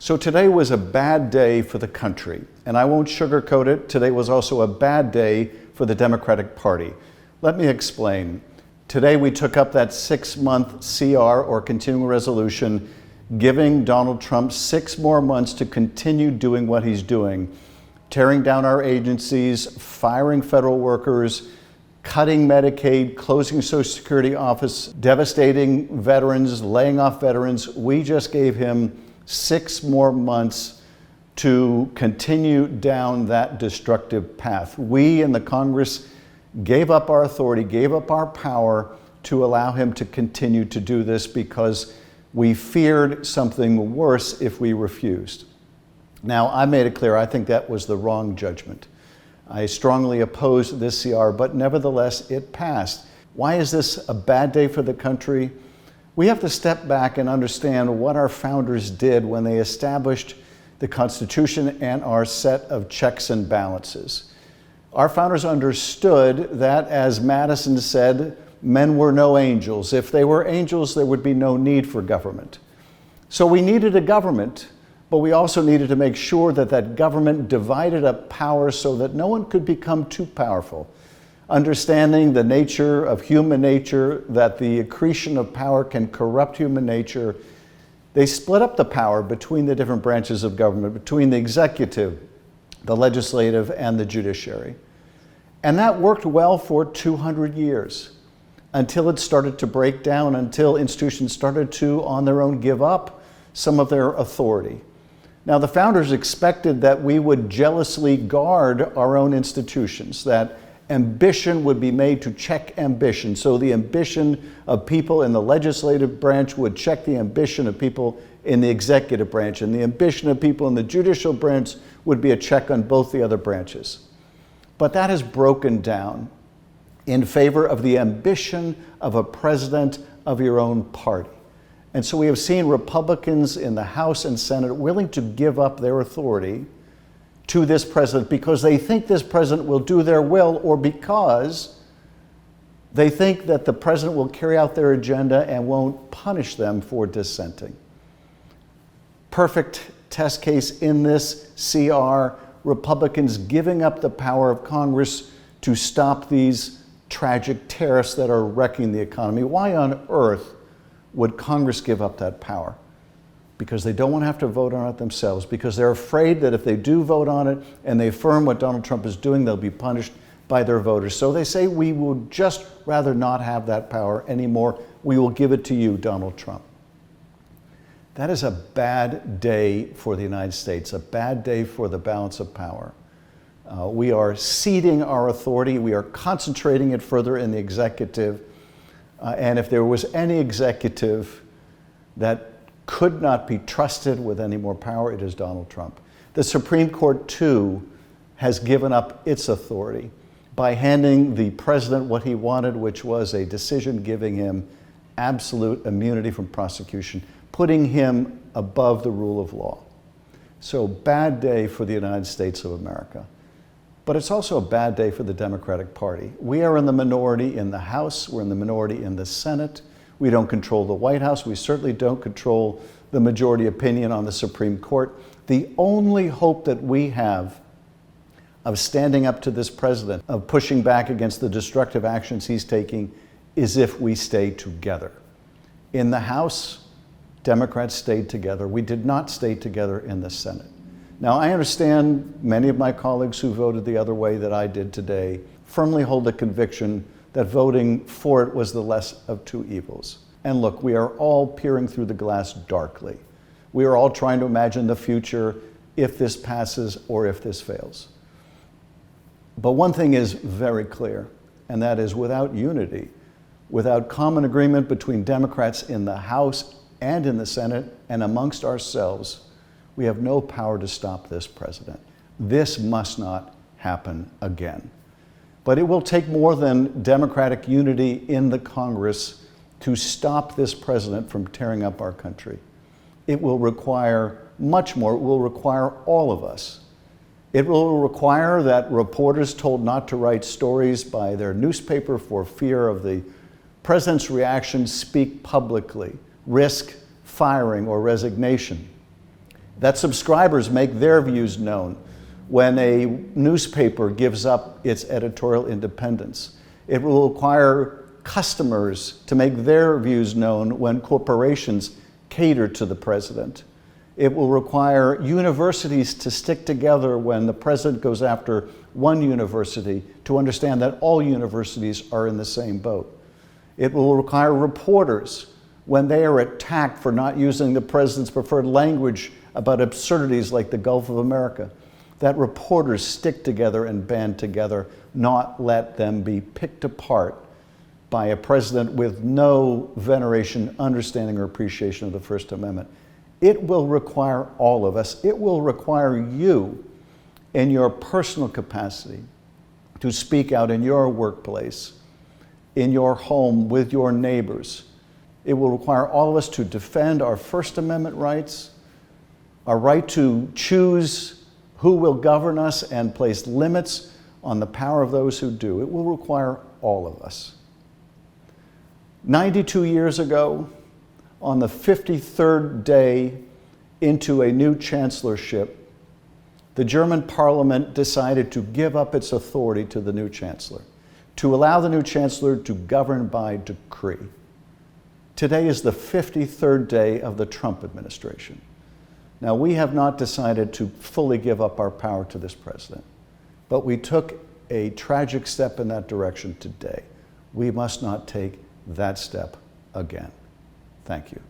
So today was a bad day for the country, and I won't sugarcoat it. Today was also a bad day for the Democratic Party. Let me explain. Today we took up that 6-month CR, or continuing resolution, giving Donald Trump 6 more months to continue doing what he's doing, tearing down our agencies, firing federal workers, cutting Medicaid, closing Social Security office, devastating veterans, laying off veterans. We just gave him 6 more months to continue down that destructive path. We in the Congress gave up our authority, gave up our power to allow him to continue to do this because we feared something worse if we refused. Now, I made it clear I think that was the wrong judgment. I strongly opposed this CR, but nevertheless, it passed. Why is this a bad day for the country? We have to step back and understand what our founders did when they established the Constitution and our set of checks and balances. Our founders understood that, as Madison said, men were no angels. If they were angels, there would be no need for government. So we needed a government, but we also needed to make sure that that government divided up power so that no one could become too powerful. Understanding the nature of human nature, that the accretion of power can corrupt human nature, they split up the power between the different branches of government, between the executive, the legislative, and the judiciary. And that worked well for 200 years, until it started to break down, until institutions started to, on their own, give up some of their authority. Now, the founders expected that we would jealously guard our own institutions, that ambition would be made to check ambition. So the ambition of people in the legislative branch would check the ambition of people in the executive branch, and the ambition of people in the judicial branch would be a check on both the other branches. But that has broken down in favor of the ambition of a president of your own party. And so we have seen Republicans in the House and Senate willing to give up their authority to this president because they think this president will do their will, or because they think that the president will carry out their agenda and won't punish them for dissenting. Perfect test case in this CR, Republicans giving up the power of Congress to stop these tragic tariffs that are wrecking the economy. Why on earth would Congress give up that power? Because they don't want to have to vote on it themselves, because they're afraid that if they do vote on it and they affirm what Donald Trump is doing, they'll be punished by their voters. So they say, we would just rather not have that power anymore. We will give it to you, Donald Trump. That is a bad day for the United States, a bad day for the balance of power. We are ceding our authority. We are concentrating it further in the executive. And if there was any executive that could not be trusted with any more power, it is Donald Trump. The Supreme Court, too, has given up its authority by handing the president what he wanted, which was a decision giving him absolute immunity from prosecution, putting him above the rule of law. So, bad day for the United States of America. But it's also a bad day for the Democratic Party. We are in the minority in the House, we're in the minority in the Senate. We don't control the White House. We certainly don't control the majority opinion on the Supreme Court. The only hope that we have of standing up to this president, of pushing back against the destructive actions he's taking, is if we stay together. In the House, Democrats stayed together. We did not stay together in the Senate. Now, I understand many of my colleagues who voted the other way that I did today firmly hold the conviction that voting for it was the less of two evils. And look, we are all peering through the glass darkly. We are all trying to imagine the future if this passes or if this fails. But one thing is very clear, and that is without unity, without common agreement between Democrats in the House and in the Senate and amongst ourselves, we have no power to stop this president. This must not happen again. But it will take more than Democratic unity in the Congress to stop this president from tearing up our country. It will require much more. It will require all of us. It will require that reporters told not to write stories by their newspaper for fear of the president's reaction speak publicly, risk firing or resignation. that subscribers make their views known when a newspaper gives up its editorial independence. It will require customers to make their views known when corporations cater to the president. It will require universities to stick together when the president goes after one university to understand that all universities are in the same boat. It will require reporters when they are attacked for not using the president's preferred language about absurdities like the Gulf of America, that reporters stick together and band together, not let them be picked apart by a president with no veneration, understanding, or appreciation of the First Amendment. It will require all of us. It will require you in your personal capacity to speak out in your workplace, in your home, with your neighbors. It will require all of us to defend our First Amendment rights, our right to choose who will govern us and place limits on the power of those who do. It will require all of us. 92 years ago, on the 53rd day into a new chancellorship, the German parliament decided to give up its authority to the new chancellor, to allow the new chancellor to govern by decree. Today is the 53rd day of the Trump administration. Now, we have not decided to fully give up our power to this president, but we took a tragic step in that direction today. We must not take that step again. Thank you.